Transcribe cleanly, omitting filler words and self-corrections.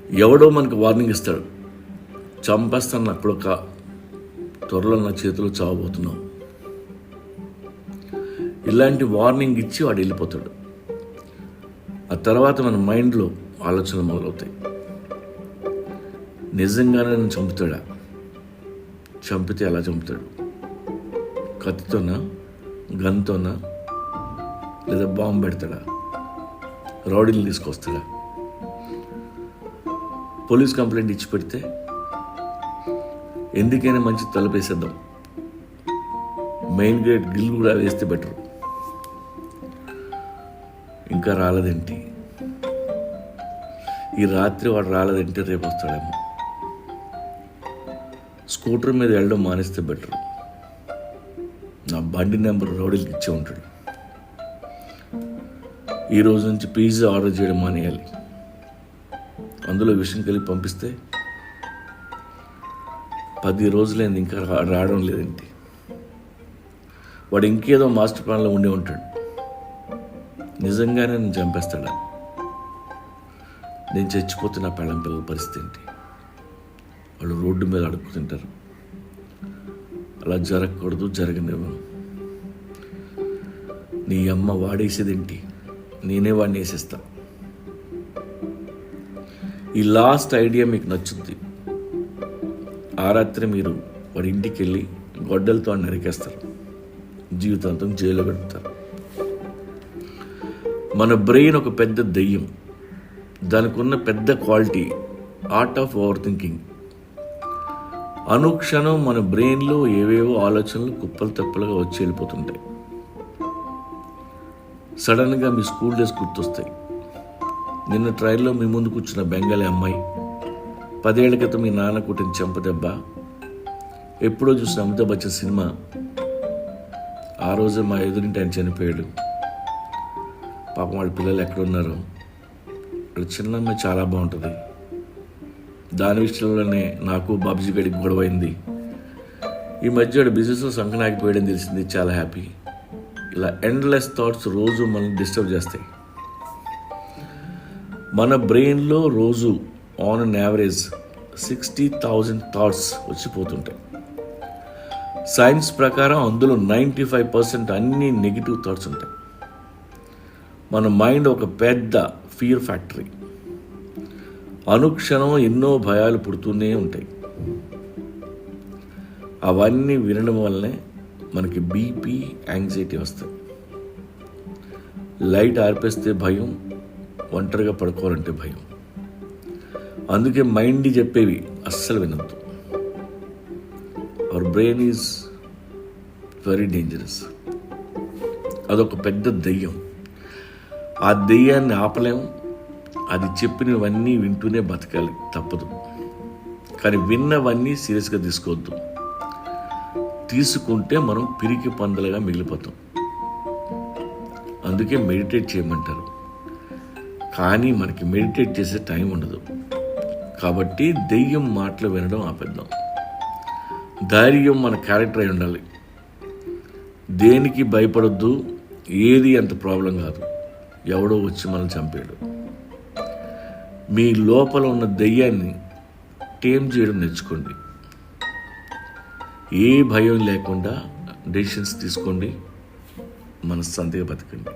ఎవడో మనకు వార్నింగ్ ఇస్తాడు, చంపేస్తాను అప్పుడు త్వరలో నా చేతిలో చావబోతున్నావు. ఇలాంటి వార్నింగ్ ఇచ్చి వాడు వెళ్ళిపోతాడు. ఆ తర్వాత మన మైండ్లో ఆలోచనలు మొదలవుతాయి. నిజంగానే నన్ను చంపుతాడా? చంపితే ఎలా చంపుతాడు? కత్తితోనా, గన్తోనా, లేదా బాంబు పెడతాడా? రౌడీలు తీసుకొస్తాడా? పోలీస్ కంప్లైంట్ ఇచ్చి పెడితే ఎందుకైనా మంచి తలుపేసేద్దాం, మెయిన్ గేట్ గిల్ కూడా వేస్తే బెటర్. ఇంకా రాలేదేంటి? ఈ రాత్రి వాడు రాలేదంటే రేపు వస్తాడేమో. స్కూటర్ మీద వెళ్ళడం మానేస్తే బెటర్. నా బండి నెంబర్ రౌడీలకి ఇచ్చే ఉంటాడు. ఈ రోజు నుంచి పిజ్జా ఆర్డర్ చేయడం మానేయాలి. అందులో విషయం కలిపి పంపిస్తే 10 రోజులైంది ఇంకా రావడం లేదేంటి? వాడు ఇంకేదో మాస్టర్ ప్లాన్లో ఉండి ఉంటాడు. నిజంగానే నేను చంపేస్తాడా? నేను చచ్చిపోతే నా పెళ్ళం పిల్లల పరిస్థితి ఏంటి? వాళ్ళు రోడ్డు మీద అడుక్కుతుంటారు. అలా జరగకూడదు, జరగనివ్వను. నీ అమ్మ వాడేసేదేంటి? నేనే వాడిని వేసేస్తా. ఈ లాస్ట్ ఐడియా మీకు నచ్చుద్ది. ఆ రాత్రి మీరు వాడి ఇంటికి వెళ్ళి గొడ్డలతో నరికేస్తారు, జీవితాంతం జైల్లో గడుపుతారు. మన బ్రెయిన్ ఒక పెద్ద దెయ్యం. దానికి ఉన్న పెద్ద quality art of over thinking. అనుక్షణం మన బ్రెయిన్లో ఏవేవో ఆలోచనలు కుప్పలు తెప్పలుగా వచ్చి వెళ్ళిపోతుంటాయి. సడన్గా మీ స్కూల్ డేస్ గుర్తొస్తాయి. నిన్న ట్రైన్లో మీ ముందు కూర్చున్న బెంగాలీ అమ్మాయి, 10 ఏళ్ల క్రితం మీ నాన్న కుట్టిన చెంపదెబ్బ, ఎప్పుడో చూసిన అమితాబ్ బచ్చన్ సినిమా, ఆ రోజే మా ఎదురింటి ఆయన చనిపోయాడు, పాపం వాళ్ళ పిల్లలు ఎక్కడున్నారు, వాళ్ళ చిన్న అమ్మాయి చాలా బాగుంటుంది, దాని విషయంలోనే నాకు బాబుజీ గడికి గొడవైంది, ఈ మధ్య వాడు బిజినెస్లో సంకనాగిపోయాడని తెలిసింది, చాలా హ్యాపీ. ఇలా ఎండ్లెస్ థాట్స్ రోజు మనల్ని డిస్టర్బ్ చేస్తాయి. మన బ్రెయిన్లో రోజు ఆన్ అన్ యావరేజ్ 60,000 థాట్స్ వచ్చిపోతుంటాయి. సైన్స్ ప్రకారం అందులో 95% అన్ని నెగిటివ్ థాట్స్ ఉంటాయి. మన మైండ్ ఒక పెద్ద ఫియర్ ఫ్యాక్టరీ. అనుక్షణం ఎన్నో భయాలు పుడుతూనే ఉంటాయి. అవన్నీ వినడం వల్లనే మనకి బీపీ, యాంగ్జైటీ వస్తాయి. లైట్ ఆర్పేస్తే భయం, ఒంటరిగా పడుకోవాలంటే భయం. అందుకే మైండ్ చెప్పేవి అస్సలు వినద్దు. Our brain is very dangerous. అదొక పెద్ద దెయ్యం. ఆ దెయ్యాన్ని ఆపలేము. అది చెప్పినవన్నీ వింటూనే బతకాలి, తప్పదు. కానీ విన్నవన్నీ సీరియస్గా తీసుకోవద్దు. తీసుకుంటే మనం పిరికి పందలుగా మిగిలిపోతాం. అందుకే మెడిటేట్ చేయమంటారు. కానీ మనకి మెడిటేట్ చేసే టైం ఉండదు. కాబట్టి దెయ్యం మాటలు వినడం ఆపేద్దాం. ధైర్యం మన క్యారెక్టర్ అయి ఉండాలి. దేనికి భయపడొద్దు. ఏది అంత ప్రాబ్లం కాదు. ఎవడో వచ్చి మనల్ని చంపాడు. మీ లోపల ఉన్న దెయ్యాన్ని టేమ్ చేయడం నేర్చుకోండి. ఏ భయం లేకుండా డెసిషన్స్ తీసుకోండి. మనశ్శాంతిగా బతకండి.